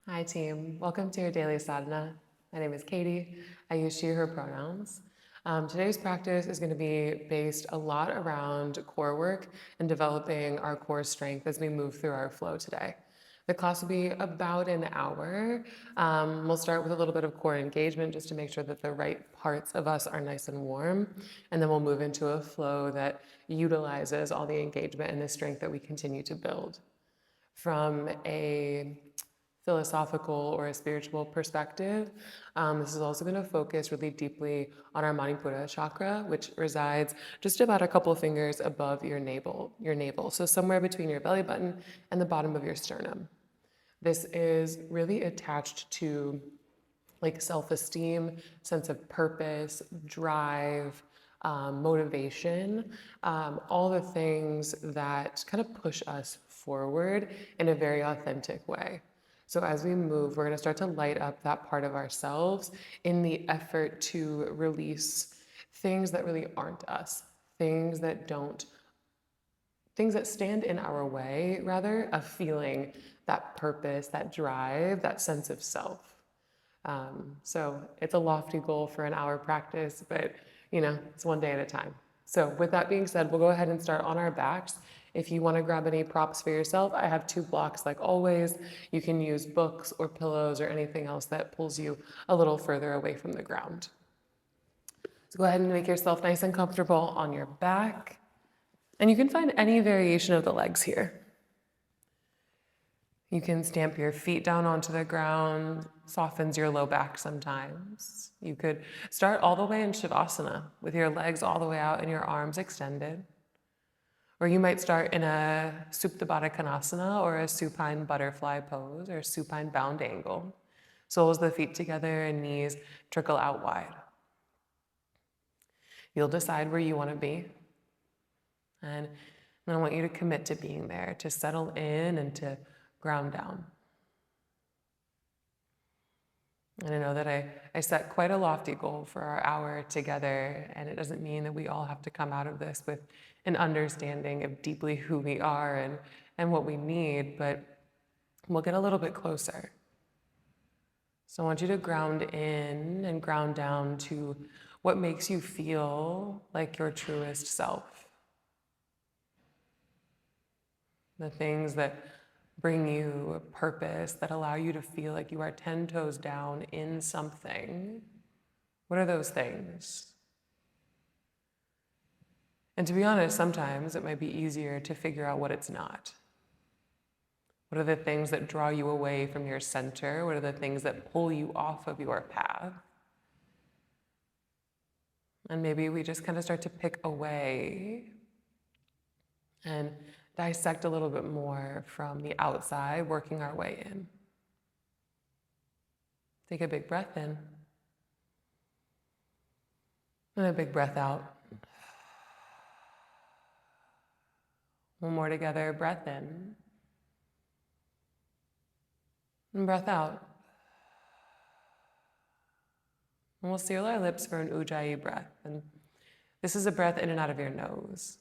Hi team, welcome to your daily sadhana. My name is Caiti. I use she, her pronouns. Today's practice is going to be based a lot around core work and developing our core strength as we move through our flow today. The class will be about an hour. We'll start with a little bit of core engagement just to make sure that the right parts of us are nice and warm. And then we'll move into a flow that utilizes all the engagement and the strength that we continue to build. From a philosophical or a spiritual perspective, this is also going to focus really deeply on our Manipura chakra, which resides just about a couple of fingers above your navel. So somewhere between your belly button and the bottom of your sternum. This is really attached to like self-esteem, sense of purpose, drive, motivation, all the things that kind of push us forward in a very authentic way. So as we move, we're going to start to light up that part of ourselves in the effort to release things that really aren't us, things that stand in our way, rather, of feeling that purpose, that drive, that sense of self. So it's a lofty goal for an hour practice, but it's one day at a time. So with that being said, we'll go ahead and start on our backs. If you want to grab any props for yourself, I have 2 blocks like always. You can use books or pillows or anything else that pulls you a little further away from the ground. So go ahead and make yourself nice and comfortable on your back. And you can find any variation of the legs here. You can stamp your feet down onto the ground, softens your low back sometimes. You could start all the way in Shavasana with your legs all the way out and your arms extended. Or you might start in a Supta Baddha Konasana or a supine butterfly pose or supine bound angle. Soles of the feet together and knees trickle out wide. You'll decide where you want to be. And I want you to commit to being there, to settle in and to ground down. And I know that I set quite a lofty goal for our hour together, and it doesn't mean that we all have to come out of this with an understanding of deeply who we are and what we need, but we'll get a little bit closer. So I want you to ground in and ground down to what makes you feel like your truest self. The things that bring you a purpose, that allow you to feel like you are 10 toes down in something. What are those things? And to be honest, sometimes it might be easier to figure out what it's not. What are the things that draw you away from your center? What are the things that pull you off of your path? And maybe we just kind of start to pick away and dissect a little bit more from the outside, working our way in. Take a big breath in. And a big breath out. One more together, breath in. And breath out. And we'll seal our lips for an ujjayi breath. And this is a breath in and out of your nose.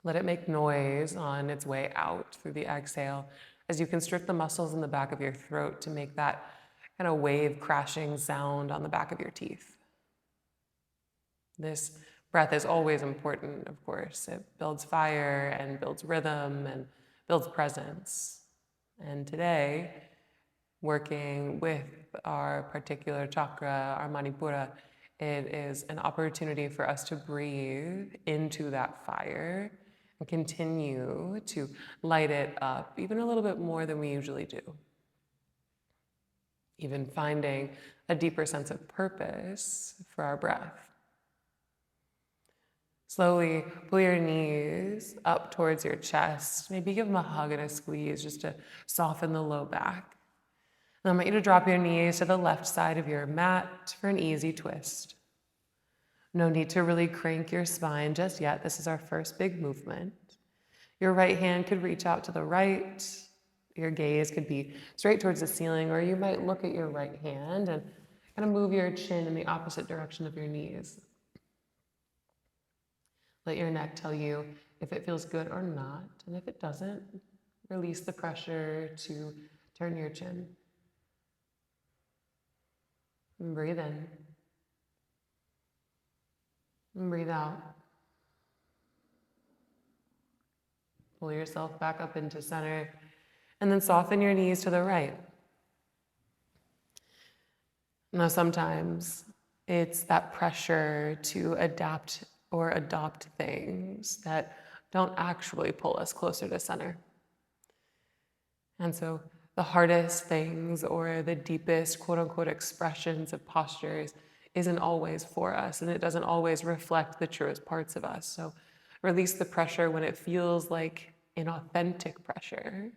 Let it make noise on its way out through the exhale as you constrict the muscles in the back of your throat to make that kind of wave crashing sound on the back of your teeth. This breath is always important, of course. It builds fire and builds rhythm and builds presence. And today, working with our particular chakra, our Manipura, it is an opportunity for us to breathe into that fire and continue to light it up even a little bit more than we usually do. Even finding a deeper sense of purpose for our breath. Slowly pull your knees up towards your chest. Maybe give them a hug and a squeeze just to soften the low back. And I want you to drop your knees to the left side of your mat for an easy twist. No need to really crank your spine just yet. This is our first big movement. Your right hand could reach out to the right. Your gaze could be straight towards the ceiling, or you might look at your right hand and kind of move your chin in the opposite direction of your knees. Let your neck tell you if it feels good or not, and if it doesn't, release the pressure to Turn your chin. And breathe in. And breathe out. Pull yourself back up into center. And then soften your knees to the right. Now, sometimes it's that pressure to adapt or adopt things that don't actually pull us closer to center. And so the hardest things or the deepest quote unquote expressions of postures isn't always for us, and it doesn't always reflect the truest parts of us. So release the pressure when it feels like inauthentic pressure,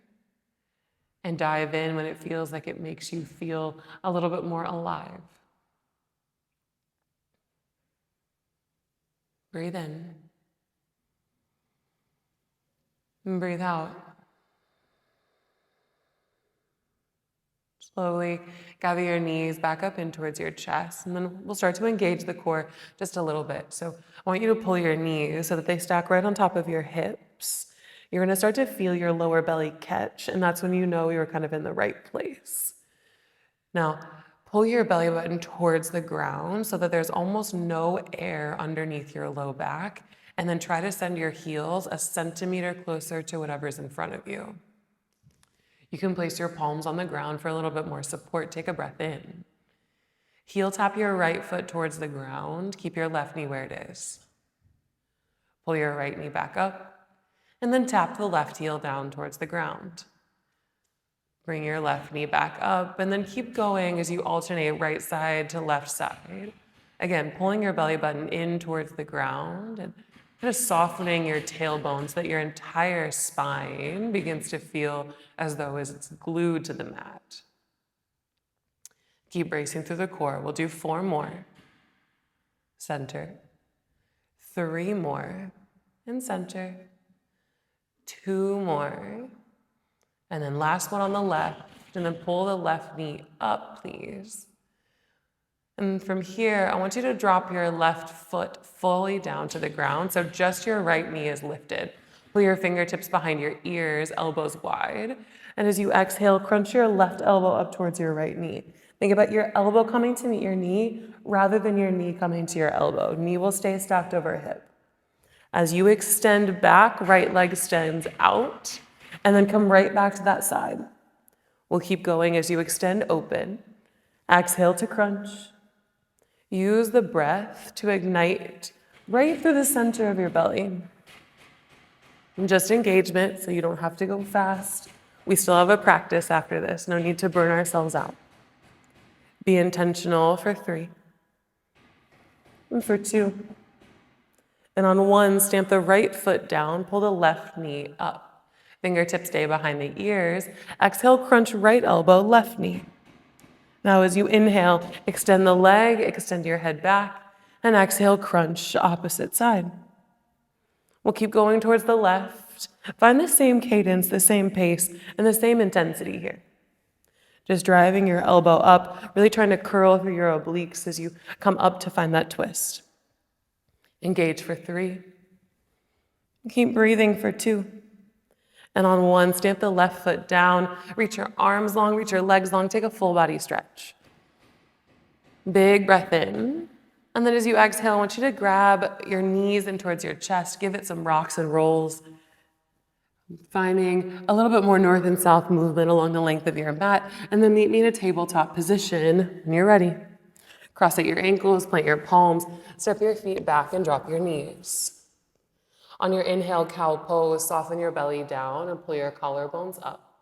and dive in when it feels like it makes you feel a little bit more alive. Breathe in. And breathe out. Slowly gather your knees back up in towards your chest, and then we'll start to engage the core just a little bit. So I want you to pull your knees so that they stack right on top of your hips. You're going to start to feel your lower belly catch, and that's when you know you're kind of in the right place. Now, pull your belly button towards the ground so that there's almost no air underneath your low back, and then try to send your heels a centimeter closer to whatever's in front of you. You can place your palms on the ground for a little bit more support. Take a breath in. Heel tap your right foot towards the ground. Keep your left knee where it is. Pull your right knee back up, and then tap the left heel down towards the ground. Bring your left knee back up, and then keep going as you alternate right side to left side. Again, pulling your belly button in towards the ground and kind of softening your tailbone so that your entire spine begins to feel as though it's glued to the mat. Keep bracing through the core. We'll do 4 more. Center. 3 more. And center. 2 more. And then last one on the left. And then pull the left knee up, please. And from here, I want you to drop your left foot fully down to the ground, so just your right knee is lifted. Pull your fingertips behind your ears, elbows wide. And as you exhale, crunch your left elbow up towards your right knee. Think about your elbow coming to meet your knee rather than your knee coming to your elbow. Knee will stay stacked over hip. As you extend back, right leg extends out, and then come right back to that side. We'll keep going as you extend open. Exhale to crunch. Use the breath to ignite right through the center of your belly. And just engagement, so you don't have to go fast. We still have a practice after this. No need to burn ourselves out. Be intentional for 3. And for 2. And on 1, stamp the right foot down, pull the left knee up. Fingertips stay behind the ears. Exhale, crunch right elbow, left knee. Now as you inhale, extend the leg, extend your head back, and exhale, crunch opposite side. We'll keep going towards the left. Find the same cadence, the same pace, and the same intensity here. Just driving your elbow up, really trying to curl through your obliques as you come up to find that twist. Engage for 3. Keep breathing for 2. And on 1, stamp the left foot down, reach your arms long, reach your legs long, take a full body stretch. Big breath in. And then as you exhale, I want you to grab your knees in towards your chest, give it some rocks and rolls. Finding a little bit more north and south movement along the length of your mat, and then meet me in a tabletop position when you're ready. Cross out your ankles, plant your palms, step your feet back and drop your knees. On your inhale, cow pose, soften your belly down and pull your collarbones up.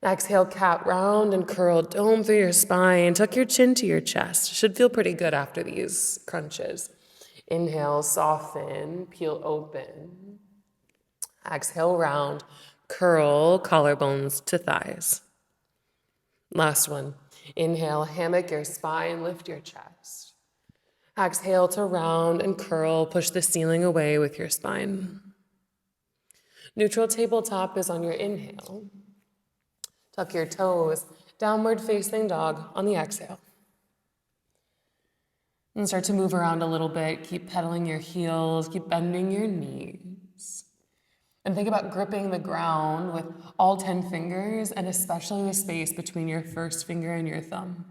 Exhale, cat round and curl, dome through your spine. Tuck your chin to your chest. Should feel pretty good after these crunches. Inhale, soften, peel open. Exhale, round, curl, collarbones to thighs. Last one. Inhale, hammock your spine, lift your chest. Exhale to round and curl, push the ceiling away with your spine. Neutral tabletop is on your inhale. Tuck your toes, downward facing dog on the exhale. And start to move around a little bit. Keep pedaling your heels, keep bending your knees. And think about gripping the ground with all 10 fingers and especially the space between your first finger and your thumb.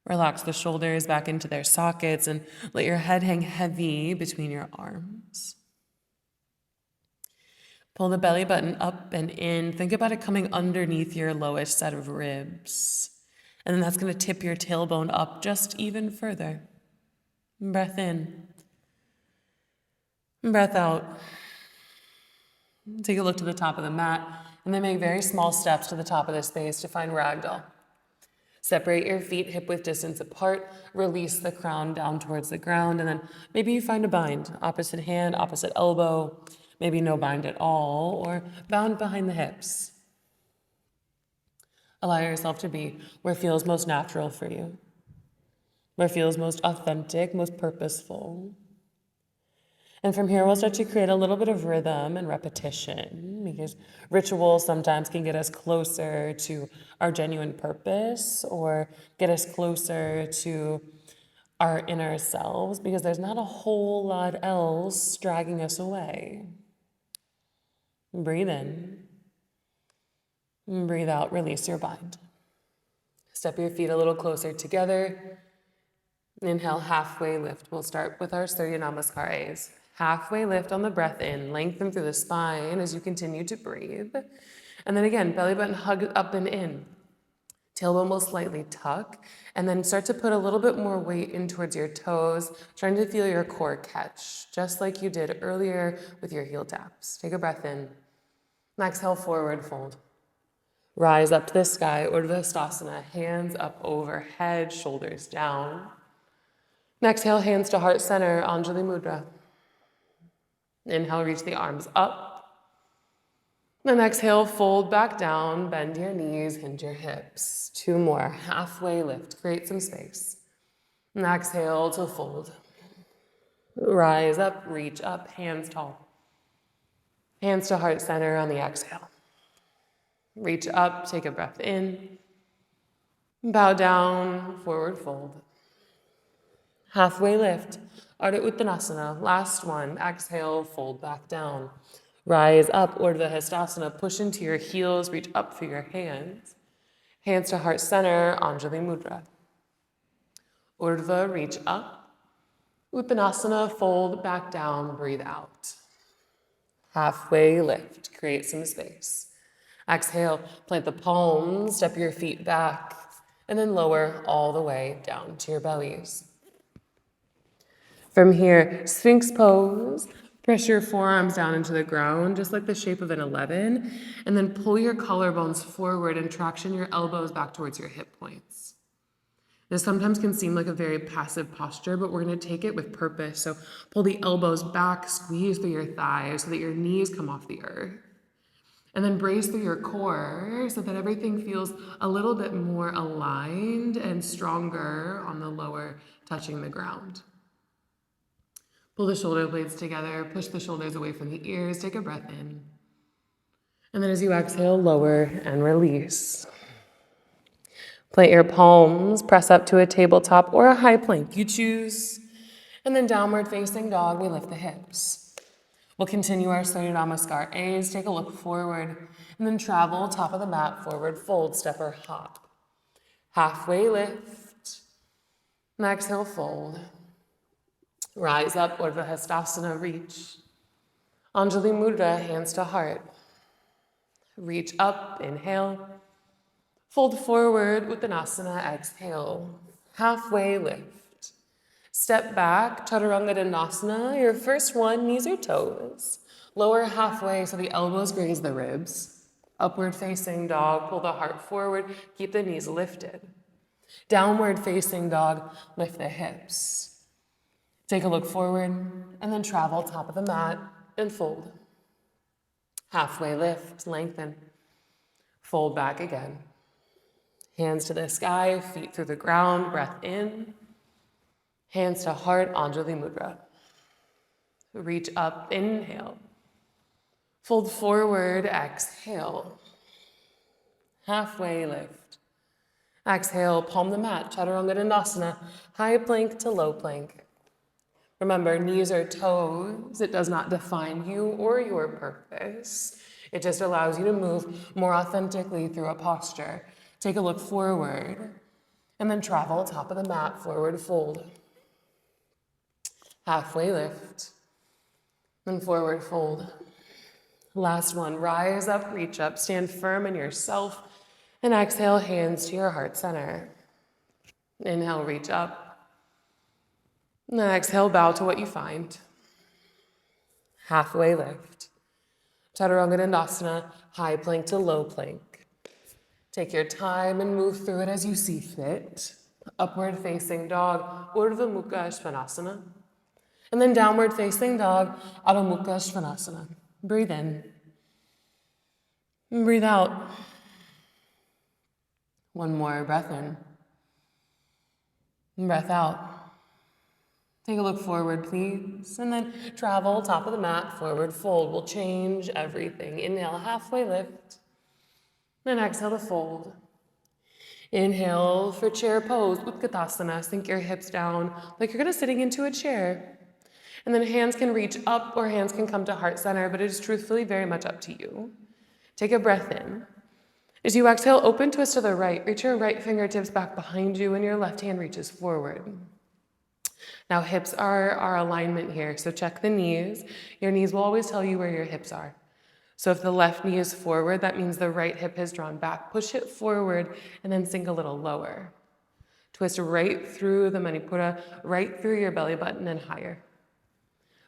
Relax the shoulders back into their sockets and let your head hang heavy between your arms. Pull the belly button up and in. Think about it coming underneath your lowest set of ribs. And then that's going to tip your tailbone up just even further. Breath in. Breath out. Take a look to the top of the mat and then make very small steps to the top of the space to find ragdoll. Separate your feet hip-width distance apart, release the crown down towards the ground, and then maybe you find a bind, opposite hand, opposite elbow, maybe no bind at all, or bound behind the hips. Allow yourself to be where it feels most natural for you, where it feels most authentic, most purposeful. And from here, we'll start to create a little bit of rhythm and repetition because rituals sometimes can get us closer to our genuine purpose or get us closer to our inner selves because there's not a whole lot else dragging us away. Breathe in. Breathe out. Release your bind. Step your feet a little closer together. Inhale, halfway lift. We'll start with our Surya Namaskaras. Halfway lift on the breath in, lengthen through the spine as you continue to breathe. And then again, belly button hug up and in. Tailbone will slightly tuck, and then start to put a little bit more weight in towards your toes, trying to feel your core catch, just like you did earlier with your heel taps. Take a breath in. And exhale, forward fold. Rise up to the sky, Urdhva Hastasana, hands up overhead, shoulders down. And exhale, hands to heart center, Anjali Mudra. Inhale, reach the arms up. Then exhale, fold back down, bend your knees, hinge your hips. 2 more, halfway lift, create some space. And exhale to fold. Rise up, reach up, hands tall. Hands to heart center on the exhale. Reach up, take a breath in. Bow down, forward fold. Halfway lift, Ardha Uttanasana, last one. Exhale, fold back down. Rise up, Urdhva Hastasana, push into your heels, reach up for your hands. Hands to heart center, Anjali Mudra. Urdhva, reach up. Uttanasana, fold back down, breathe out. Halfway lift, create some space. Exhale, plant the palms, step your feet back, and then lower all the way down to your bellies. From here, Sphinx pose. Press your forearms down into the ground, just like the shape of an 11, and then pull your collarbones forward and traction your elbows back towards your hip points. This sometimes can seem like a very passive posture, but we're going to take it with purpose. So pull the elbows back, squeeze through your thighs so that your knees come off the earth. And then brace through your core so that everything feels a little bit more aligned and stronger on the lower, touching the ground. Pull the shoulder blades together, push the shoulders away from the ears, take a breath in. And then as you exhale, lower and release. Plant your palms, press up to a tabletop or a high plank, you choose. And then downward facing dog, we lift the hips. We'll continue our Surya Namaskar A's, take a look forward, and then travel top of the mat, forward fold, step or hop. Halfway lift, and exhale, fold. Rise up, Urdhva Hastasana, reach. Anjali Mudra, hands to heart. Reach up, inhale. Fold forward, Uttanasana, exhale. Halfway lift. Step back, Chaturanga Dandasana. Your first one, knees or toes. Lower halfway so the elbows graze the ribs. Upward facing dog, pull the heart forward, keep the knees lifted. Downward facing dog, lift the hips. Take a look forward, and then travel top of the mat and fold. Halfway lift, lengthen. Fold back again. Hands to the sky, feet through the ground, breath in. Hands to heart, Anjali Mudra. Reach up, inhale. Fold forward, exhale. Halfway lift. Exhale, palm the mat, Chaturanga Dandasana, high plank to low plank. Remember, knees are toes. It does not define you or your purpose. It just allows you to move more authentically through a posture. Take a look forward, and then travel top of the mat, forward fold. Halfway lift, and forward fold. Last one, rise up, reach up, stand firm in yourself, and exhale, hands to your heart center. Inhale, reach up. And then exhale, bow to what you find. Halfway lift. Chaturanga Dandasana, high plank to low plank. Take your time and move through it as you see fit. Upward facing dog, Urdhva Mukha Svanasana. And then downward facing dog, Adho Mukha Svanasana. Breathe in. And breathe out. One more breath in. And breath out. Take a look forward, please. And then travel top of the mat, forward fold. We'll change everything. Inhale, halfway lift. Then exhale to fold. Inhale for chair pose, Utkatasana. Sink your hips down like you're sitting into a chair. And then hands can reach up or hands can come to heart center, but it is truthfully very much up to you. Take a breath in. As you exhale, open twist to the right. Reach your right fingertips back behind you and your left hand reaches forward. Now hips are our alignment here, so check the knees. Your knees will always tell you where your hips are. So if the left knee is forward, that means the right hip has drawn back. Push it forward and then sink a little lower. Twist right through the Manipura, right through your belly button and higher.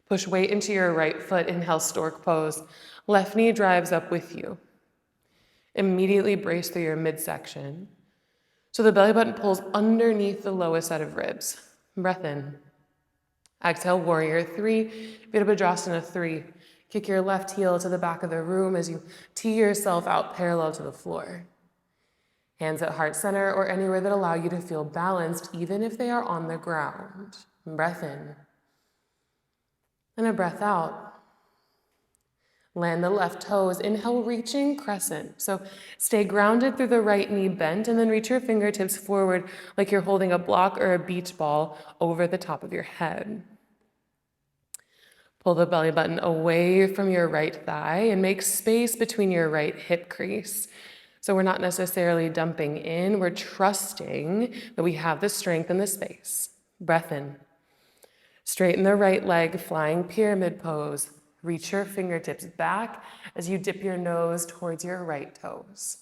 Push weight into your right foot, inhale, stork pose. Left knee drives up with you. Immediately brace through your midsection. So the belly button pulls underneath the lowest set of ribs. Breath in. Exhale, warrior three, Virabhadrasana 3. Kick your left heel to the back of the room as you tee yourself out parallel to the floor. Hands at heart center or anywhere that allow you to feel balanced, even if they are on the ground. Breath in. And a breath out. Land the left toes. Inhale, reaching crescent. So stay grounded through the right knee bent and then reach your fingertips forward like you're holding a block or a beach ball over the top of your head. Pull the belly button away from your right thigh and make space between your right hip crease. So we're not necessarily dumping in, we're trusting that we have the strength and the space. Breath in. Straighten the right leg, flying pyramid pose. Reach your fingertips back as you dip your nose towards your right toes.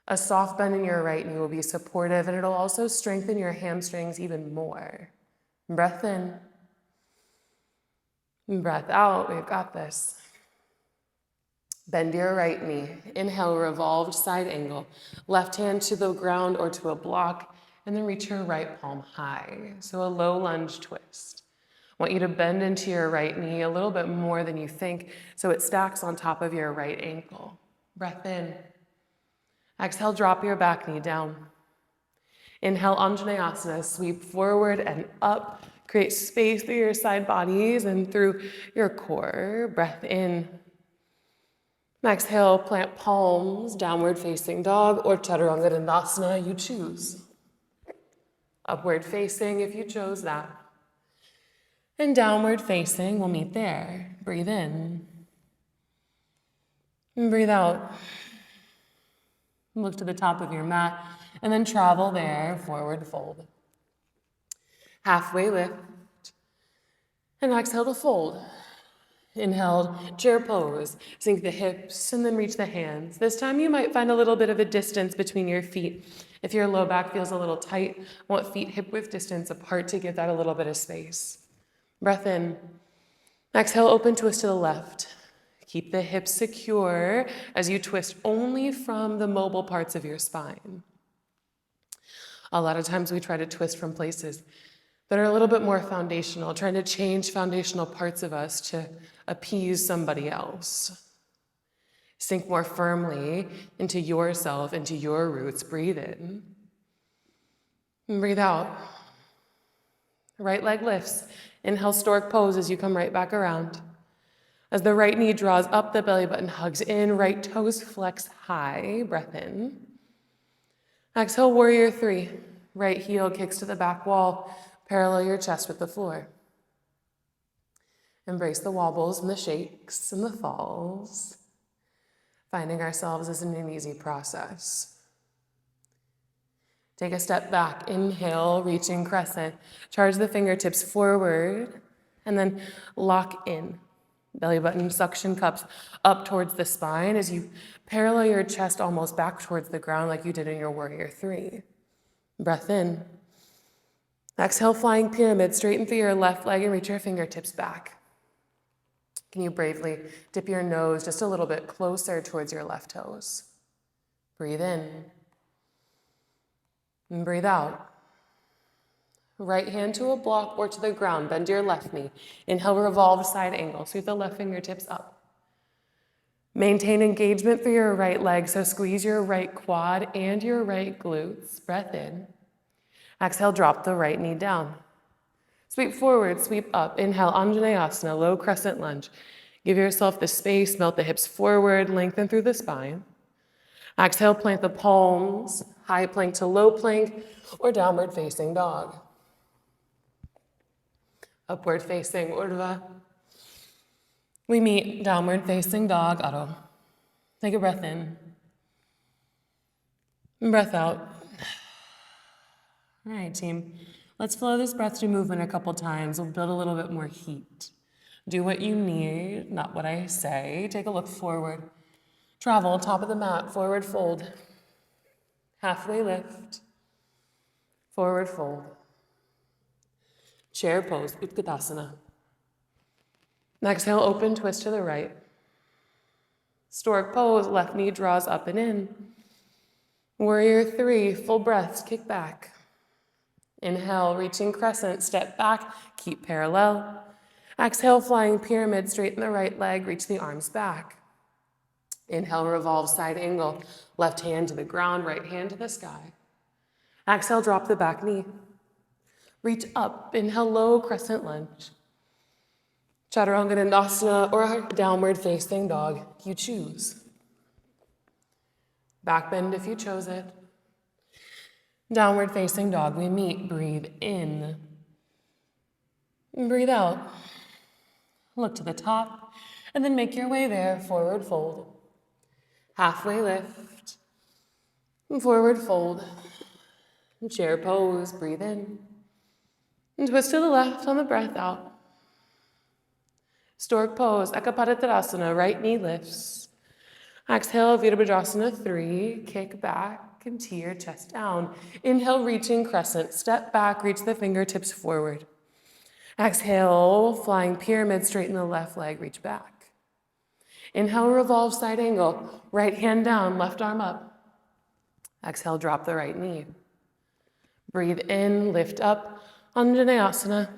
A soft bend in your right knee will be supportive and it'll also strengthen your hamstrings even more. Breath in. Breath out, we've got this. Bend your right knee. Inhale, revolved side angle. Left hand to the ground or to a block, and then reach your right palm high. So a low lunge twist. I want you to bend into your right knee a little bit more than you think, so it stacks on top of your right ankle. Breath in. Exhale, drop your back knee down. Inhale, Anjaneyasana, sweep forward and up. Create space through your side bodies and through your core. Breath in. Exhale, plant palms, downward facing dog or Chaturanga Dandasana, you choose. Upward facing if you chose that. And downward facing, we'll meet there. Breathe in. And breathe out. Look to the top of your mat and then travel there, forward fold. Halfway lift, and exhale to fold. Inhale, chair pose, sink the hips, and then reach the hands. This time you might find a little bit of a distance between your feet. If your low back feels a little tight, want feet hip-width distance apart to give that a little bit of space. Breath in. Exhale, open twist to the left. Keep the hips secure as you twist only from the mobile parts of your spine. A lot of times we try to twist from places that are a little bit more foundational, trying to change foundational parts of us to appease somebody else. Sink more firmly into yourself, into your roots. Breathe in. And breathe out. Right leg lifts. Inhale, stork pose as you come right back around. As the right knee draws up, the belly button hugs in, right toes flex high. Breath in. Exhale, warrior three. Right heel kicks to the back wall. Parallel your chest with the floor. Embrace the wobbles and the shakes and the falls. Finding ourselves isn't an easy process. Take a step back, inhale, reaching crescent. Charge the fingertips forward, and then lock in. Belly button suction cups up towards the spine as you parallel your chest almost back towards the ground like you did in your warrior three. Breath in. Exhale, flying pyramid, straighten through your left leg and reach your fingertips back. Can you bravely dip your nose just a little bit closer towards your left toes? Breathe in. And breathe out. Right hand to a block or to the ground. Bend your left knee. Inhale, revolve side angle. Sweep the left fingertips up. Maintain engagement through your right leg, so squeeze your right quad and your right glutes. Breath in. Exhale, drop the right knee down. Sweep forward, sweep up. Inhale, Anjaneyasana, low crescent lunge. Give yourself the space, melt the hips forward, lengthen through the spine. Exhale, plant the palms, high plank to low plank, or downward facing dog. Upward facing Urdhva. We meet downward facing dog, Adho. Take a breath in. And breath out. All right, team. Let's flow this breath to movement a couple times. We'll build a little bit more heat. Do what you need, not what I say. Take a look forward. Travel, top of the mat, forward fold. Halfway lift. Forward fold. Chair pose, Utkatasana. Exhale, open twist to the right. Stork pose, left knee draws up and in. Warrior three, full breaths, kick back. Inhale, reaching crescent, step back, keep parallel. Exhale, flying pyramid, straighten the right leg, reach the arms back. Inhale, revolve side angle, left hand to the ground, right hand to the sky. Exhale, drop the back knee. Reach up, inhale, low crescent lunge. Chaturanga Dandasana or downward facing dog, you choose. Back bend if you chose it. Downward facing dog, we meet, breathe in. Breathe out. Look to the top, and then make your way there, forward fold. Halfway lift, forward fold. Chair pose, breathe in. And twist to the left on the breath out. Stork pose, Ekapadittanasana, right knee lifts. Exhale, Virabhadrasana 3, kick back and tee your chest down. Inhale, reaching crescent, step back, reach the fingertips forward. Exhale, flying pyramid, straighten the left leg, reach back. Inhale, revolve side angle, right hand down, left arm up. Exhale, drop the right knee. Breathe in, lift up, Anjaneyasana.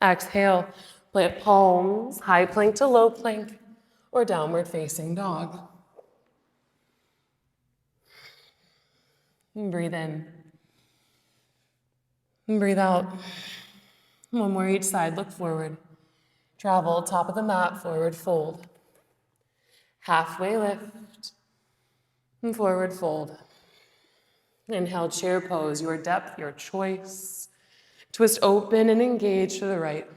Exhale, plant palms, high plank to low plank, or downward facing dog. And breathe in. And breathe out. One more each side, look forward. Travel, top of the mat, forward fold. Halfway lift, and forward fold. Inhale, chair pose, your depth, your choice. Twist open and engage to the right.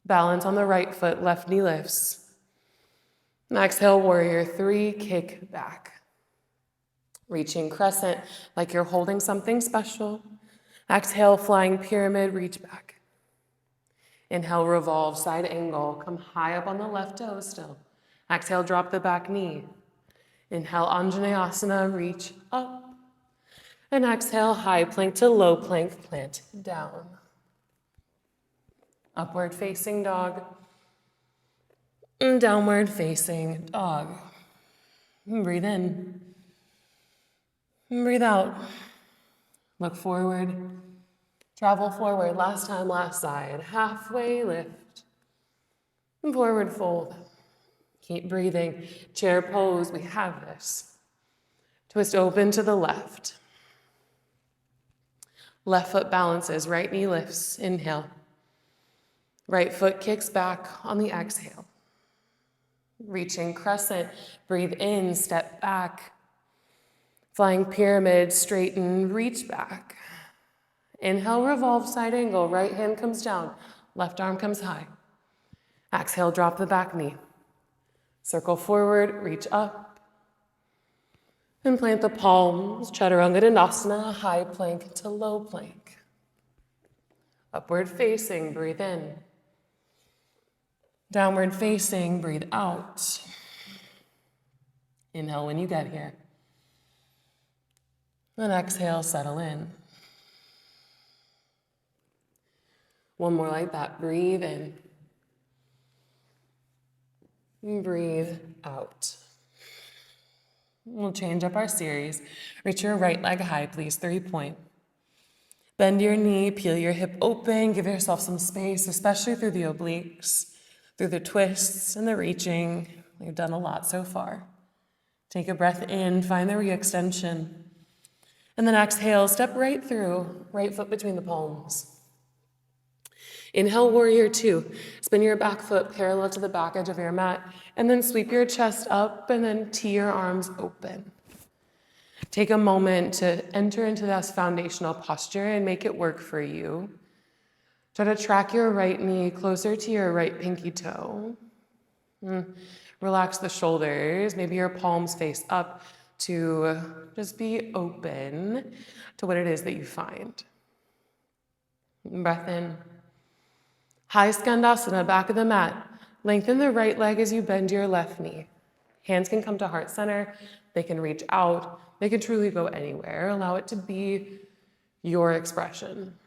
Balance on the right foot, left knee lifts. And exhale, warrior three, kick back. Reaching crescent like you're holding something special. Exhale, flying pyramid, reach back. Inhale, revolve, side angle. Come high up on the left toe still. Exhale, drop the back knee. Inhale, Anjaneyasana, reach up. And exhale, high plank to low plank, plant down. Upward facing dog. And downward facing dog. And breathe in. And breathe out. Look forward. Travel forward. Last time, last side. Halfway lift. And forward fold. Keep breathing. Chair pose. We have this. Twist open to the left. Left foot balances. Right knee lifts. Inhale. Right foot kicks back on the exhale. Reaching crescent. Breathe in. Step back. Flying pyramid, straighten, reach back. Inhale, revolve, side angle. Right hand comes down. Left arm comes high. Exhale, drop the back knee. Circle forward, reach up. And plant the palms, Chaturanga Dandasana, high plank to low plank. Upward facing, breathe in. Downward facing, breathe out. Inhale when you get here. And exhale, settle in. One more like that. Breathe in. And breathe out. We'll change up our series. Reach your right leg high, please. 3-point. Bend your knee, peel your hip open, give yourself some space, especially through the obliques, through the twists and the reaching. We've done a lot so far. Take a breath in, find the re-extension. And then exhale, step right through, right foot between the palms. Inhale, warrior two. Spin your back foot parallel to the back edge of your mat, and then sweep your chest up and then tee your arms open. Take a moment to enter into this foundational posture and make it work for you. Try to track your right knee closer to your right pinky toe. Relax the shoulders, maybe your palms face up to just be open to what it is that you find. Breath in. High Skandasana, back of the mat. Lengthen the right leg as you bend your left knee. Hands can come to heart center. They can reach out. They can truly go anywhere. Allow it to be your expression.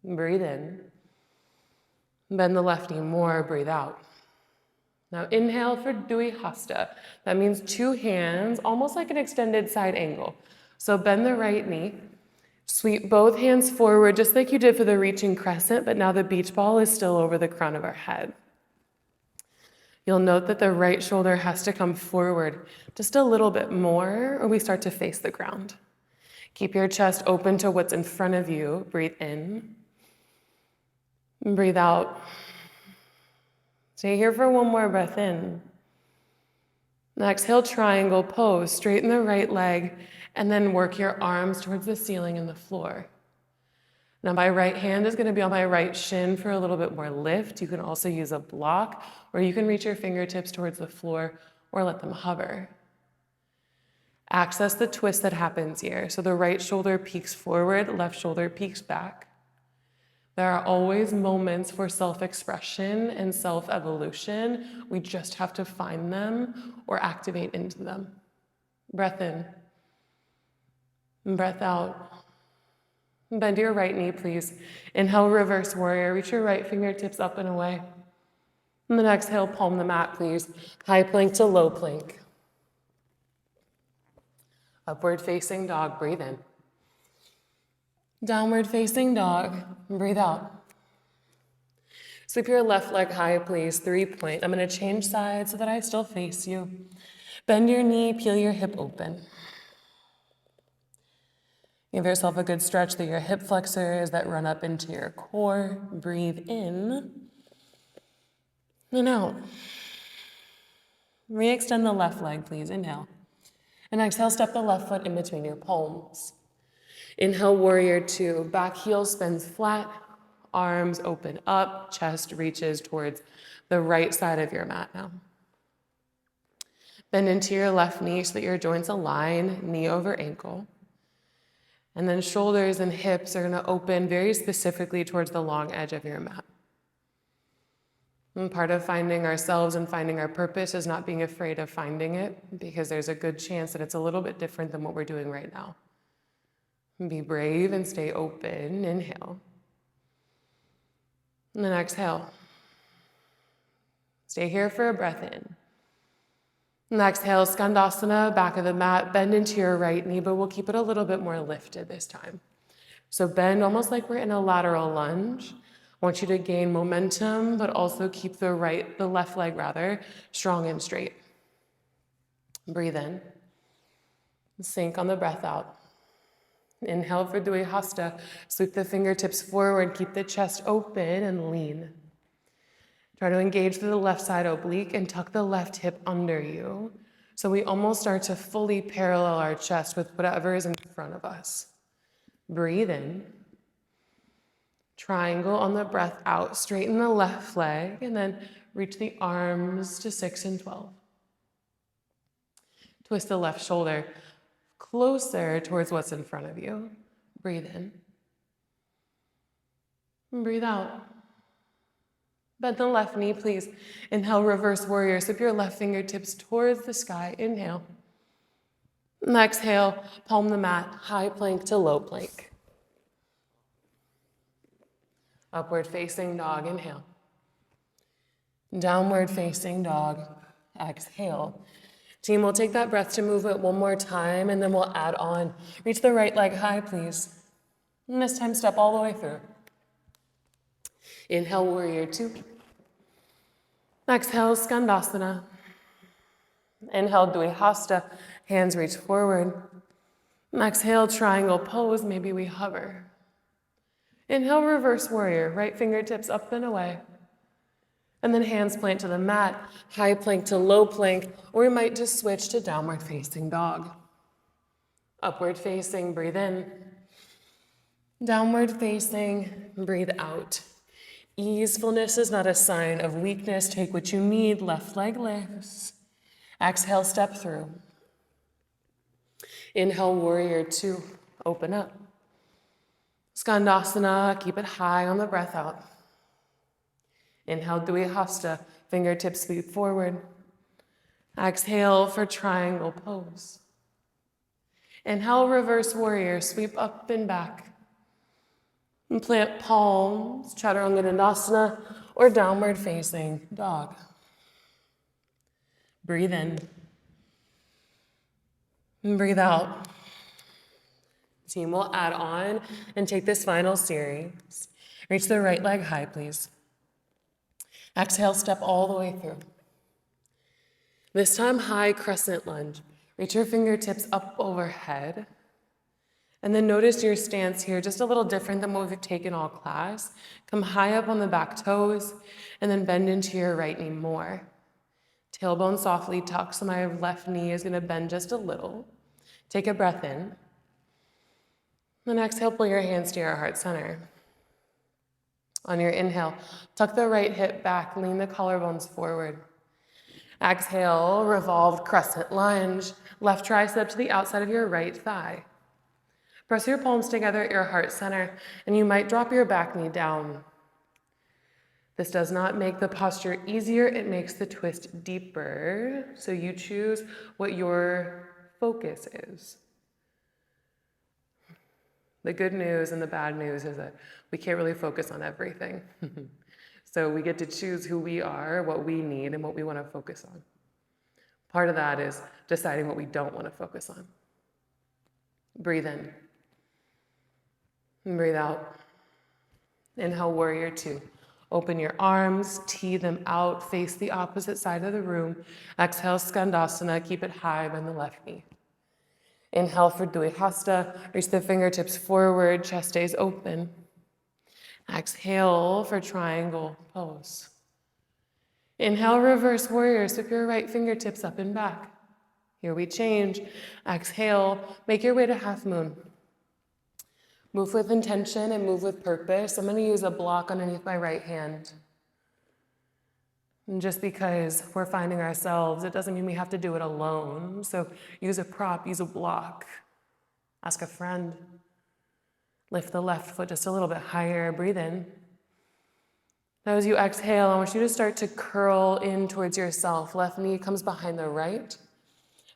Breathe in. Bend the left knee more. Breathe out. Now inhale for Vinyasa. That means two hands, almost like an extended side angle. So bend the right knee. Sweep both hands forward, just like you did for the reaching crescent, but now the beach ball is still over the crown of our head. You'll note that the right shoulder has to come forward just a little bit more, or we start to face the ground. Keep your chest open to what's in front of you. Breathe in. And breathe out. Stay here for one more breath in. And exhale, triangle pose. Straighten the right leg, and then work your arms towards the ceiling and the floor. Now my right hand is going to be on my right shin for a little bit more lift. You can also use a block, or you can reach your fingertips towards the floor or let them hover. Access the twist that happens here. So the right shoulder peeks forward, left shoulder peeks back. There are always moments for self-expression and self-evolution. We just have to find them or activate into them. Breath in. Breath out. Bend your right knee, please. Inhale, reverse warrior. Reach your right fingertips up and away. And then exhale, palm the mat, please. High plank to low plank. Upward facing dog, breathe in. Downward facing dog, breathe out. Sweep your left leg high, please. 3-point. I'm going to change sides so that I still face you. Bend your knee, peel your hip open. Give yourself a good stretch through your hip flexors that run up into your core. Breathe in and out. Re-extend the left leg, please. Inhale. And exhale, step the left foot in between your palms. Inhale, warrior two. Back heel spins flat. Arms open up. Chest reaches towards the right side of your mat now. Bend into your left knee so that your joints align, knee over ankle. And then shoulders and hips are going to open very specifically towards the long edge of your mat. And part of finding ourselves and finding our purpose is not being afraid of finding it, because there's a good chance that it's a little bit different than what we're doing right now. Be brave and stay open. Inhale. And then exhale. Stay here for a breath in. And exhale, Skandasana, back of the mat, bend into your right knee, but we'll keep it a little bit more lifted this time. So bend almost like we're in a lateral lunge. I want you to gain momentum, but also keep the left leg strong and straight. Breathe in. Sink on the breath out. Inhale for Vinyasa. Sweep the fingertips forward, keep the chest open and lean. Try to engage through the left side oblique and tuck the left hip under you. So we almost start to fully parallel our chest with whatever is in front of us. Breathe in. Triangle on the breath out, straighten the left leg, and then reach the arms to 6 and 12. Twist the left shoulder closer towards what's in front of you. Breathe in. And breathe out. Bend the left knee, please. Inhale, reverse warrior. Sweep your left fingertips towards the sky. Inhale. And exhale, palm the mat, high plank to low plank. Upward facing dog, inhale. Downward facing dog, exhale. Team, we'll take that breath to move it one more time, and then we'll add on. Reach the right leg high, please. And this time, step all the way through. Inhale, warrior two. Exhale, skandasana. Inhale, dvihasta. Hands reach forward. Exhale, triangle pose. Maybe we hover. Inhale, reverse warrior. Right fingertips up and away. And then hands plant to the mat, high plank to low plank, or we might just switch to downward facing dog. Upward facing, breathe in. Downward facing, breathe out. Easefulness is not a sign of weakness. Take what you need, left leg lifts. Exhale, step through. Inhale, warrior two, open up. Skandasana, keep it high on the breath out. Inhale, dvihasta, fingertips sweep forward. Exhale for triangle pose. Inhale, reverse warrior, sweep up and back. And plant palms, chaturanga dandasana, or downward facing dog. Breathe in. And breathe out. Team will add on and take this final series. Reach the right leg high, please. Exhale, step all the way through. This time, high crescent lunge. Reach your fingertips up overhead. And then notice your stance here, just a little different than what we've taken all class. Come high up on the back toes, and then bend into your right knee more. Tailbone softly tuck, so my left knee is gonna bend just a little. Take a breath in. Then exhale, pull your hands to your heart center. On your inhale, tuck the right hip back, lean the collarbones forward. Exhale, revolved crescent lunge, left tricep to the outside of your right thigh. Press your palms together at your heart center, and you might drop your back knee down. This does not make the posture easier, it makes the twist deeper, so you choose what your focus is. The good news and the bad news is that we can't really focus on everything. So we get to choose who we are, what we need, and what we want to focus on. Part of that is deciding what we don't want to focus on. Breathe in. And breathe out. Inhale, warrior two. Open your arms, tee them out, face the opposite side of the room. Exhale, skandasana, keep it high, bend the left knee. Inhale for dvihasta, reach the fingertips forward, chest stays open. Exhale for triangle pose. Inhale, reverse warrior, sweep your right fingertips up and back. Here we change. Exhale, make your way to half moon. Move with intention and move with purpose. I'm gonna use a block underneath my right hand. And just because we're finding ourselves, it doesn't mean we have to do it alone. So use a prop, use a block. Ask a friend. Lift the left foot just a little bit higher, breathe in. Now as you exhale, I want you to start to curl in towards yourself. Left knee comes behind the right.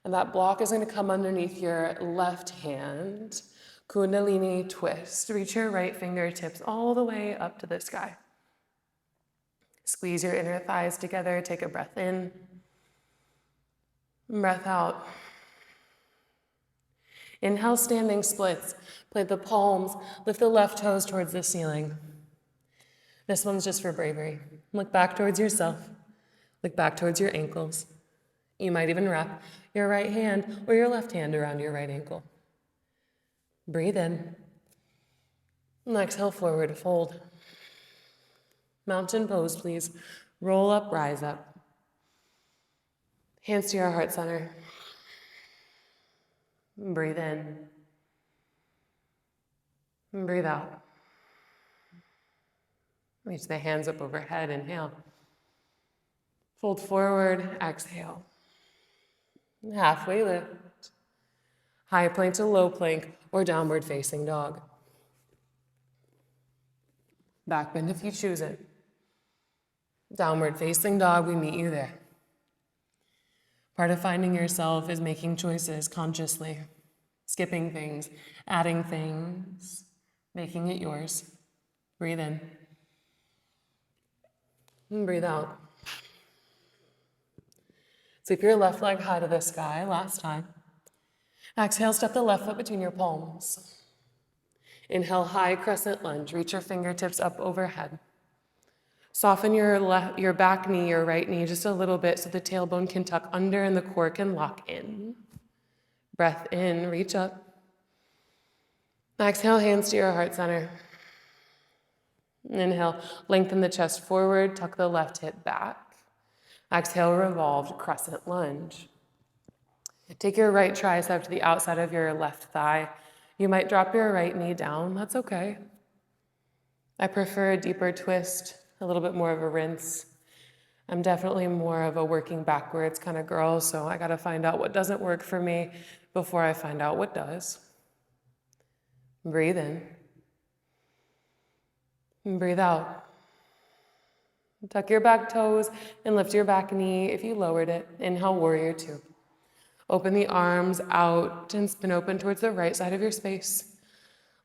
And that block is gonna come underneath your left hand. Kundalini twist. Reach your right fingertips all the way up to the sky. Squeeze your inner thighs together. Take a breath in. Breath out. Inhale, standing splits. Plant the palms. Lift the left toes towards the ceiling. This one's just for bravery. Look back towards yourself. Look back towards your ankles. You might even wrap your right hand or your left hand around your right ankle. Breathe in. And exhale, forward fold. Mountain pose, please. Roll up, rise up. Hands to your heart center. Breathe in. And breathe out. Reach the hands up overhead, inhale. Fold forward, exhale. Halfway lift. High plank to low plank or downward facing dog. Back bend if you choose it. Downward facing dog, we meet you there. Part of finding yourself is making choices consciously, skipping things, adding things, making it yours. Breathe in. And breathe out. Sweep your left leg high to the sky, last time. Exhale, step the left foot between your palms. Inhale, high crescent lunge. Reach your fingertips up overhead. Soften your back knee, your right knee just a little bit so the tailbone can tuck under and the core can lock in. Breath in, reach up. Exhale, hands to your heart center. Inhale, lengthen the chest forward, tuck the left hip back. Exhale, revolved crescent lunge. Take your right tricep to the outside of your left thigh. You might drop your right knee down, that's okay. I prefer a deeper twist, a little bit more of a rinse. I'm definitely more of a working backwards kind of girl, so I gotta find out what doesn't work for me before I find out what does. Breathe in. And breathe out. Tuck your back toes and lift your back knee if you lowered it. Inhale, warrior two. Open the arms out and spin open towards the right side of your space.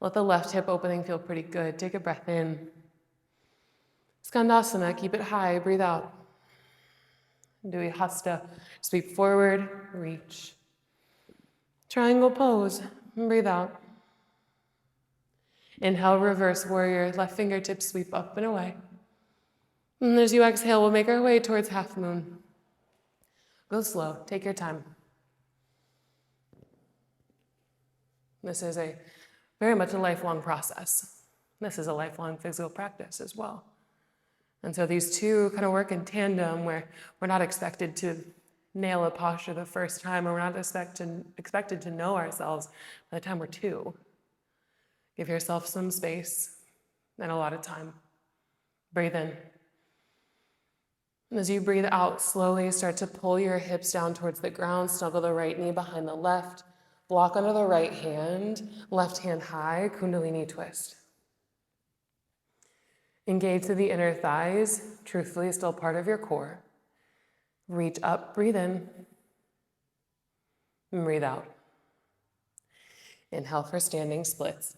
Let the left hip opening feel pretty good. Take a breath in. Skandasana, keep it high, breathe out. Dui Hasta, sweep forward, reach. Triangle pose, breathe out. Inhale, reverse warrior, left fingertips sweep up and away. And as you exhale, we'll make our way towards half moon. Go slow, take your time. This is very much a lifelong process. This is a lifelong physical practice as well. And so these two kind of work in tandem where we're not expected to nail a posture the first time, or we're not expected to know ourselves by the time we're two. Give yourself some space and a lot of time. Breathe in. And as you breathe out, slowly start to pull your hips down towards the ground, snuggle the right knee behind the left, block under the right hand, left hand high, Kundalini twist. Engage through the inner thighs, truthfully still part of your core. Reach up, breathe in, and breathe out. Inhale for standing splits.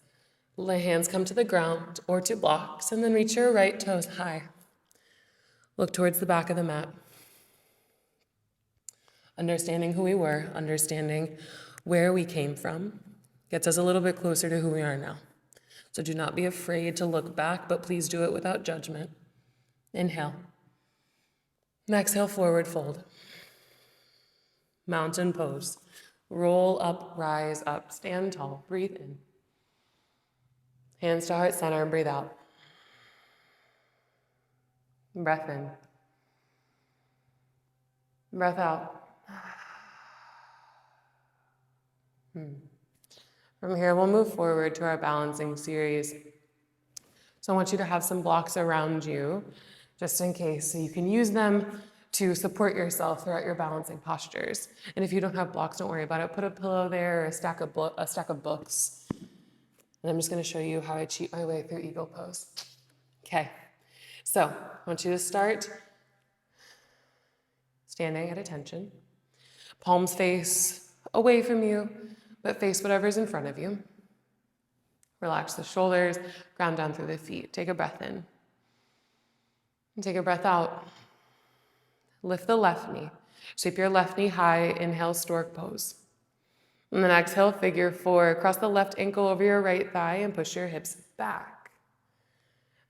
Let hands come to the ground or to blocks, and then reach your right toes high. Look towards the back of the mat. Understanding who we were, understanding where we came from, gets us a little bit closer to who we are now. So do not be afraid to look back, but please do it without judgment. Inhale. And exhale, forward fold. Mountain pose. Roll up, rise up, stand tall, breathe in. Hands to heart center, breathe out. Breath in. Breath out. From here, we'll move forward to our balancing series. So I want you to have some blocks around you, just in case, so you can use them to support yourself throughout your balancing postures. And if you don't have blocks, don't worry about it. Put a pillow there or a stack of books. And I'm just going to show you how I cheat my way through eagle pose. Okay, so I want you to start standing at attention. Palms face away from you, but face whatever's in front of you. Relax the shoulders, ground down through the feet. Take a breath in. And take a breath out. Lift the left knee. Sweep your left knee high. Inhale, stork pose. And then exhale, figure four. Cross the left ankle over your right thigh and push your hips back.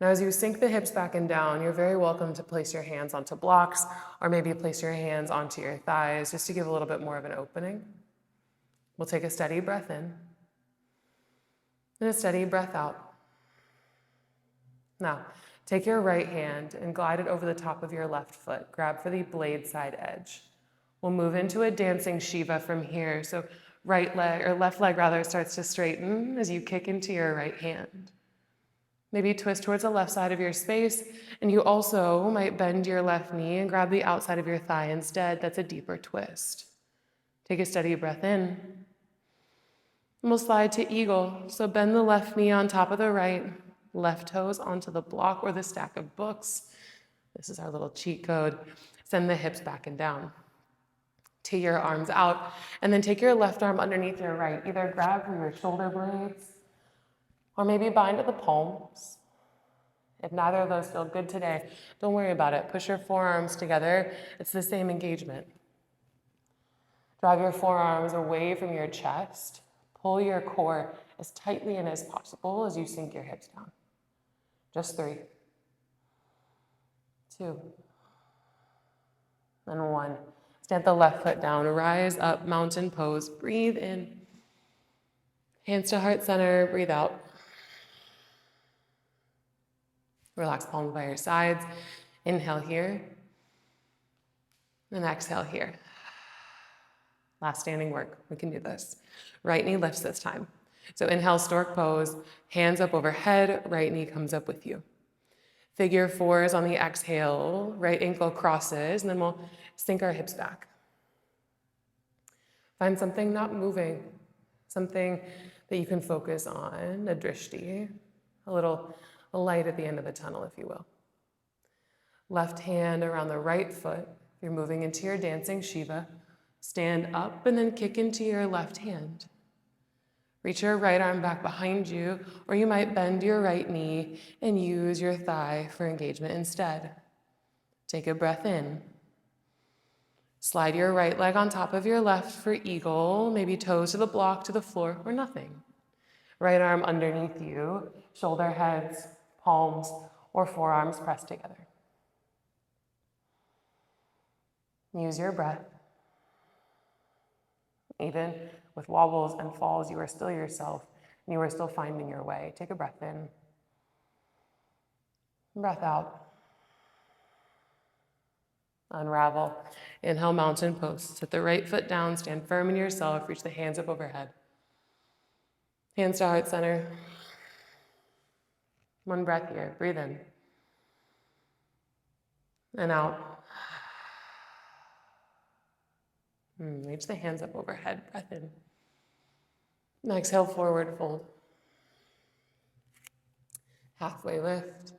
Now, as you sink the hips back and down, you're very welcome to place your hands onto blocks or maybe place your hands onto your thighs just to give a little bit more of an opening. We'll take a steady breath in and a steady breath out. Now, take your right hand and glide it over the top of your left foot. Grab for the blade side edge. We'll move into a dancing Shiva from here. So left leg starts to straighten as you kick into your right hand. Maybe twist towards the left side of your space, and you also might bend your left knee and grab the outside of your thigh instead. That's a deeper twist. Take a steady breath in. And we'll slide to eagle. So bend the left knee on top of the right, left toes onto the block or the stack of books. This is our little cheat code. Send the hips back and down. Tee your arms out, and then take your left arm underneath your right. Either grab for your shoulder blades, or maybe bind at the palms. If neither of those feel good today, don't worry about it. Push your forearms together. It's the same engagement. Drive your forearms away from your chest. Pull your core as tightly in as possible as you sink your hips down. Just 3, 2, and 1. Stand the left foot down. Rise up, mountain pose. Breathe in. Hands to heart center. Breathe out. Relax palms by your sides. Inhale here. And exhale here. Last standing work. We can do this. Right knee lifts this time. So inhale, stork pose. Hands up overhead. Right knee comes up with you. Figure 4s on the exhale. Right ankle crosses. And then we'll sink our hips back. Find something not moving. Something that you can focus on. A drishti. A light at the end of the tunnel, if you will. Left hand around the right foot. You're moving into your dancing Shiva. Stand up and then kick into your left hand. Reach your right arm back behind you, or you might bend your right knee and use your thigh for engagement instead. Take a breath in. Slide your right leg on top of your left for eagle, maybe toes to the block, to the floor, or nothing. Right arm underneath you, shoulder heads, palms, or forearms pressed together. Use your breath. Even with wobbles and falls, you are still yourself, and you are still finding your way. Take a breath in. Breath out. Unravel. Inhale, mountain pose. Set the right foot down, stand firm in yourself, reach the hands up overhead. Hands to heart center. One breath here. Breathe in. And out. Reach the hands up overhead. Breath in. And exhale, forward fold. Halfway lift.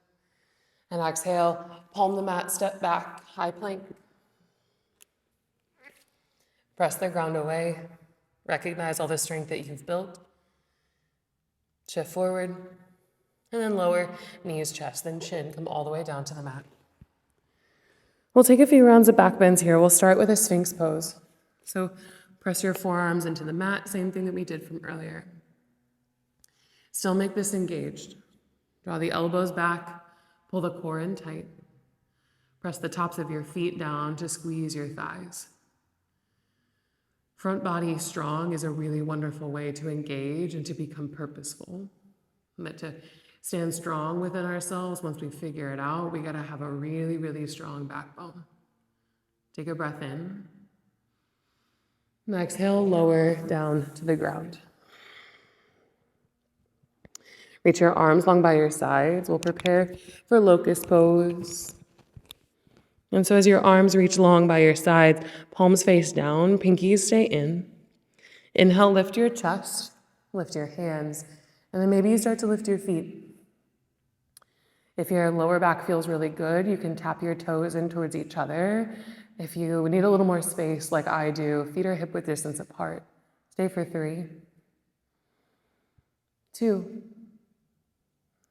And exhale, palm the mat, step back, high plank. Press the ground away. Recognize all the strength that you've built. Shift forward. And then lower, knees, chest, then chin. Come all the way down to the mat. We'll take a few rounds of back bends here. We'll start with a Sphinx pose. So press your forearms into the mat, same thing that we did from earlier. Still make this engaged. Draw the elbows back, pull the core in tight. Press the tops of your feet down to squeeze your thighs. Front body strong is a really wonderful way to engage and to become purposeful. But to stand strong within ourselves, once we figure it out, we gotta have a really, really strong backbone. Take a breath in. And exhale, lower down to the ground. Reach your arms long by your sides. We'll prepare for locust pose. And so as your arms reach long by your sides, palms face down, pinkies stay in. Inhale, lift your chest, lift your hands, and then maybe you start to lift your feet. If your lower back feels really good, you can tap your toes in towards each other. If you need a little more space like I do, feet are hip width distance apart. Stay for 3, 2,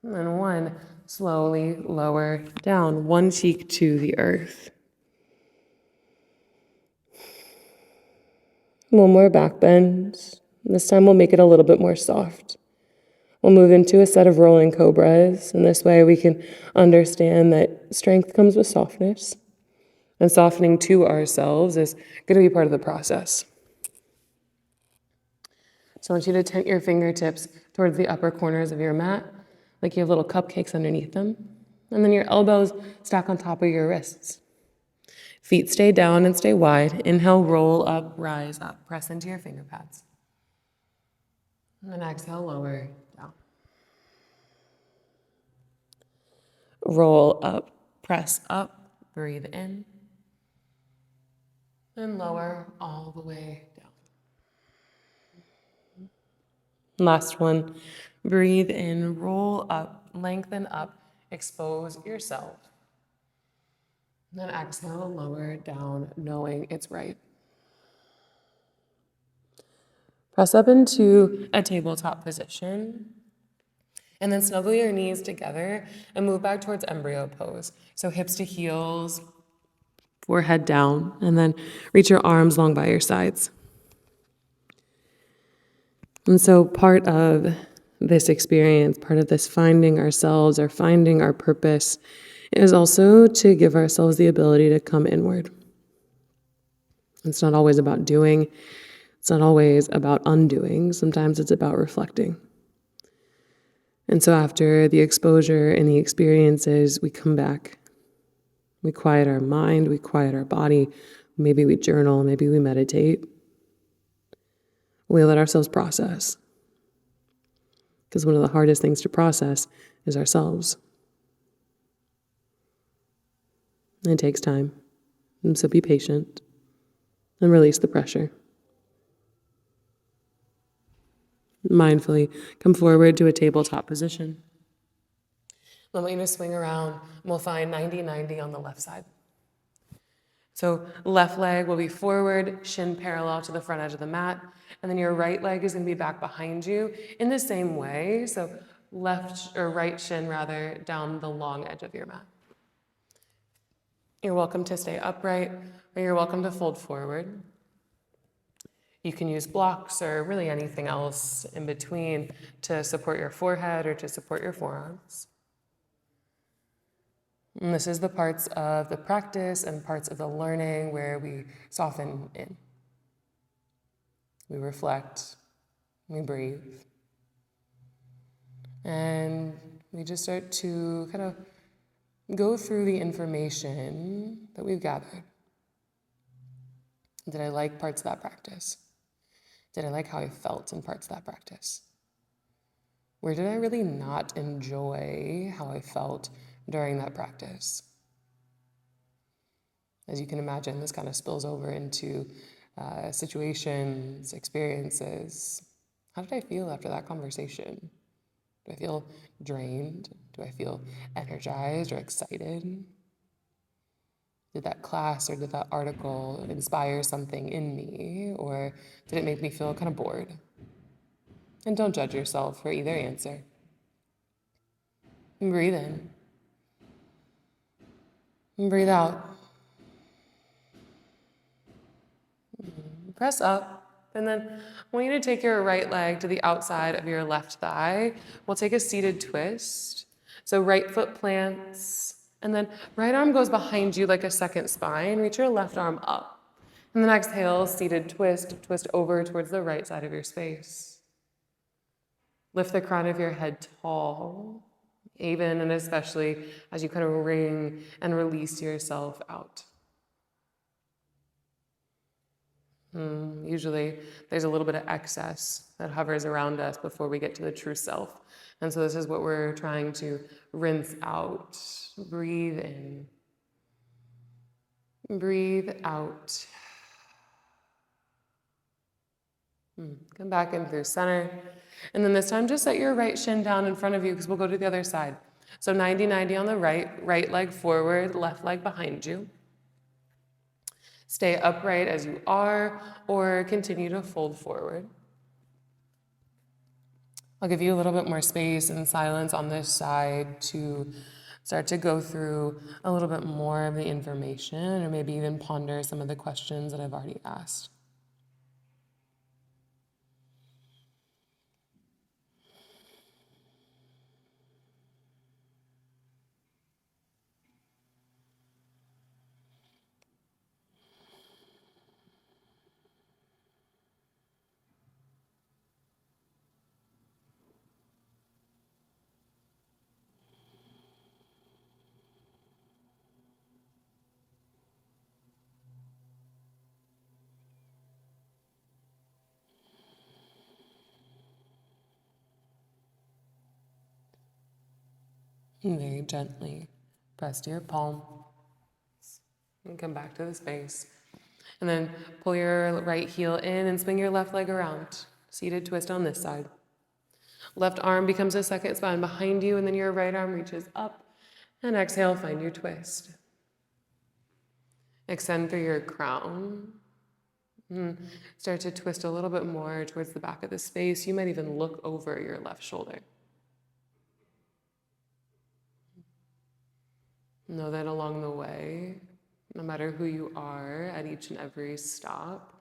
and 1. Slowly lower down, one cheek to the earth. One more back bend. This time we'll make it a little bit more soft. We'll move into a set of rolling cobras, and this way we can understand that strength comes with softness, and softening to ourselves is going to be part of the process. So I want you to tent your fingertips towards the upper corners of your mat, like you have little cupcakes underneath them. And then your elbows stack on top of your wrists. Feet stay down and stay wide. Inhale, roll up, rise up. Press into your finger pads. And then exhale, lower down. roll up, press up, breathe in, and lower all the way down. Last one, breathe in, roll up, lengthen up, expose yourself. Then exhale, lower down, knowing it's right. Press up into a tabletop position. And then snuggle your knees together and move back towards embryo pose. So hips to heels, forehead down, and then reach your arms long by your sides. And so part of this experience, part of this finding ourselves or finding our purpose, is also to give ourselves the ability to come inward. It's not always about doing. It's not always about undoing. Sometimes it's about reflecting. And so after the exposure and the experiences, we come back. We quiet our mind, we quiet our body. Maybe we journal, maybe we meditate. We let ourselves process. Because one of the hardest things to process is ourselves. It takes time. And so be patient and release the pressure. Mindfully come forward to a tabletop position. I want you to swing around, and we'll find 90-90 on the left side. So left leg will be forward, shin parallel to the front edge of the mat, and then your right leg is going to be back behind you in the same way. So left or right shin rather down the long edge of your mat. You're welcome to stay upright, or you're welcome to fold forward. You can use blocks or really anything else in between to support your forehead or to support your forearms. And this is the parts of the practice and parts of the learning where we soften in. We reflect, we breathe, and we just start to kind of go through the information that we've gathered. Did I like parts of that practice? Did I like how I felt in parts of that practice? Where did I really not enjoy how I felt during that practice? As you can imagine, this kind of spills over into situations, experiences. How did I feel after that conversation? Do I feel drained? Do I feel energized or excited? Did that class or did that article inspire something in me, or did it make me feel kind of bored? And don't judge yourself for either answer. And breathe in. And breathe out. Press up. And then I want you to take your right leg to the outside of your left thigh. We'll take a seated twist. So right foot plants. And then right arm goes behind you like a second spine. Reach your left arm up. And then exhale, seated twist. Twist over towards the right side of your space. Lift the crown of your head tall, even and especially as you kind of wring and release yourself out. Usually there's a little bit of excess that hovers around us before we get to the true self. And so this is what we're trying to rinse out. Breathe in. Breathe out. Come back in through center. And then this time, just set your right shin down in front of you because we'll go to the other side. So 90-90 on the right leg forward, left leg behind you. Stay upright as you are, or continue to fold forward. I'll give you a little bit more space and silence on this side to start to go through a little bit more of the information, or maybe even ponder some of the questions that I've already asked. And very gently Press to your palm. And come back to the space. And then pull your right heel in and swing your left leg around. Seated twist on this side. Left arm becomes a second spine behind you, and then your right arm reaches up. And exhale, find your twist. Extend through your crown. Start to twist a little bit more towards the back of the space. You might even look over your left shoulder. Know that along the way, no matter who you are at each and every stop,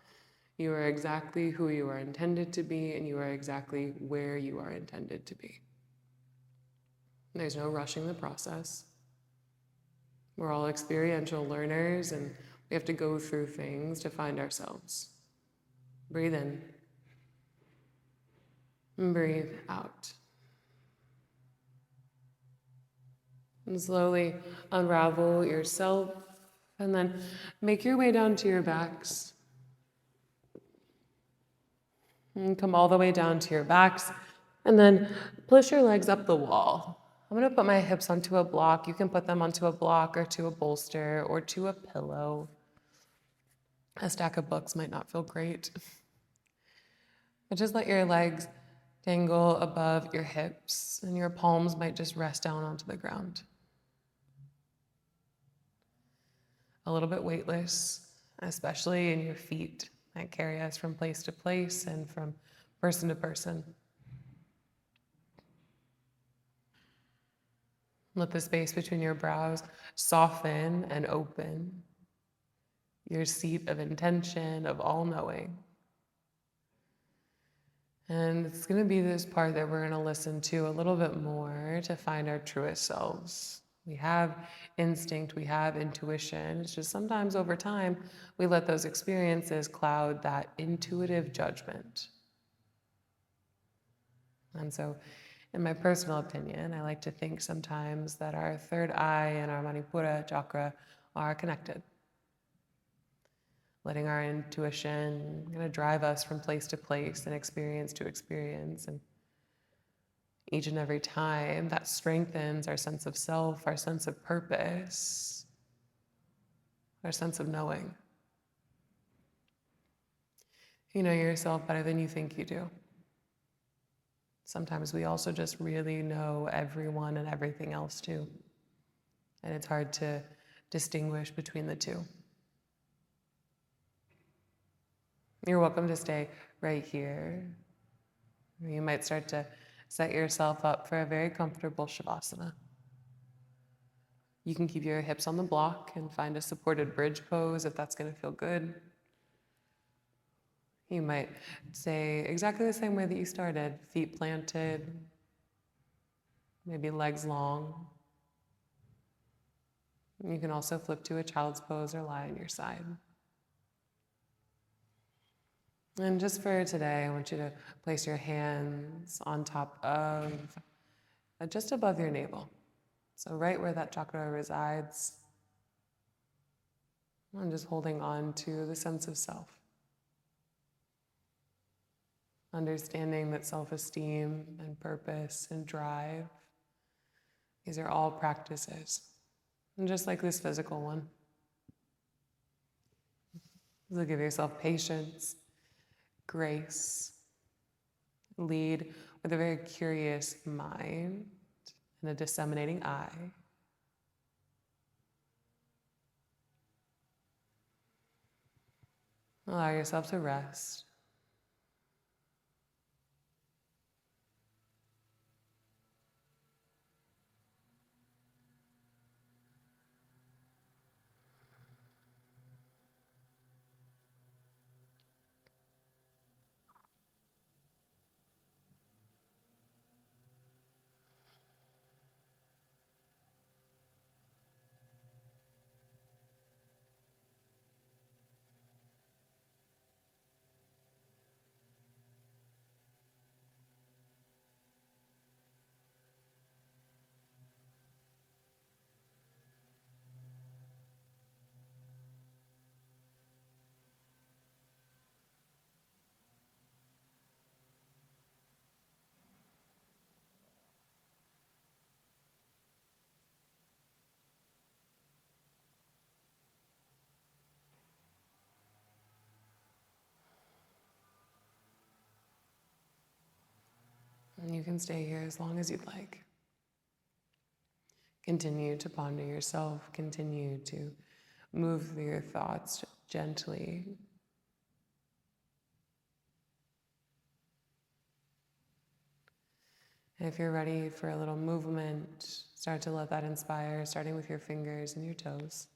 you are exactly who you are intended to be, and you are exactly where you are intended to be. There's no rushing the process. We're all experiential learners, and we have to go through things to find ourselves. Breathe in. And breathe out. And slowly unravel yourself, and then make your way down to your backs. And come all the way down to your backs, and then push your legs up the wall. I'm going to put my hips onto a block. You can put them onto a block or to a bolster or to a pillow. A stack of books might not feel great. But just let your legs dangle above your hips, and your palms might just rest down onto the ground. A little bit weightless, especially in your feet that carry us from place to place and from person to person. Let the space between your brows soften and open, your seat of intention, of all-knowing. And it's going to be this part that we're going to listen to a little bit more to find our truest selves. We have instinct, we have intuition. It's just sometimes over time, we let those experiences cloud that intuitive judgment. And so, in my personal opinion, I like to think sometimes that our third eye and our Manipura chakra are connected. Letting our intuition kind of drive us from place to place and experience to experience. And each and every time that strengthens our sense of self, our sense of purpose, our sense of knowing. You know yourself better than you think you do. Sometimes we also just really know everyone and everything else too. And it's hard to distinguish between the two. You're welcome to stay right here. You might start to set yourself up for a very comfortable Shavasana. You can keep your hips on the block and find a supported bridge pose if that's going to feel good. You might stay exactly the same way that you started, feet planted, maybe legs long. You can also flip to a child's pose or lie on your side. And just for today, I want you to place your hands on top of, just above your navel. So right where that chakra resides. I'm just holding on to the sense of self. Understanding that self-esteem and purpose and drive, these are all practices. And just like this physical one. So give yourself patience, grace. Lead with a very curious mind and a disseminating eye. Allow yourself to rest. you can stay here as long as you'd like. Continue to ponder yourself. Continue to move through your thoughts gently. And if you're ready for a little movement, start to let that inspire, starting with your fingers and your toes,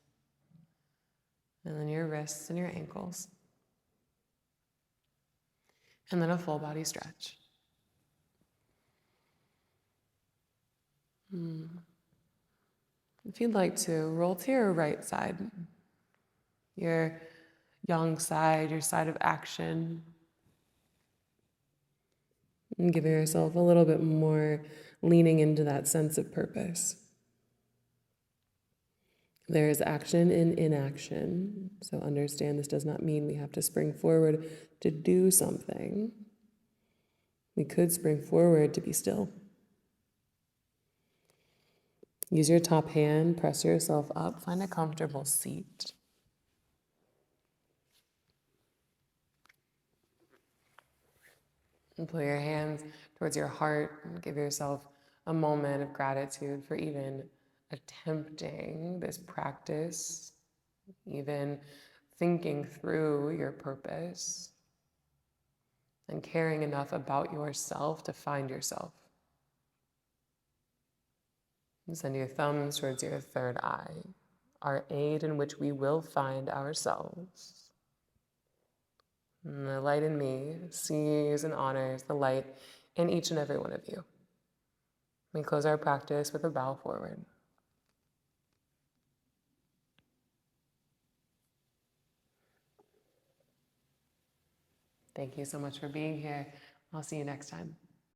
and then your wrists and your ankles, and then a full body stretch. If you'd like to, roll to your right side, your yang side, your side of action, and give yourself a little bit more leaning into that sense of purpose. There is action in inaction, so understand this does not mean we have to spring forward to do something. We could spring forward to be still. Use your top hand, press yourself up, find a comfortable seat. And pull your hands towards your heart and give yourself a moment of gratitude for even attempting this practice, even thinking through your purpose, and caring enough about yourself to find yourself. And send your thumbs towards your third eye, our aid in which we will find ourselves. And the light in me sees and honors the light in each and every one of you. We close our practice with a bow forward. Thank you so much for being here. I'll see you next time.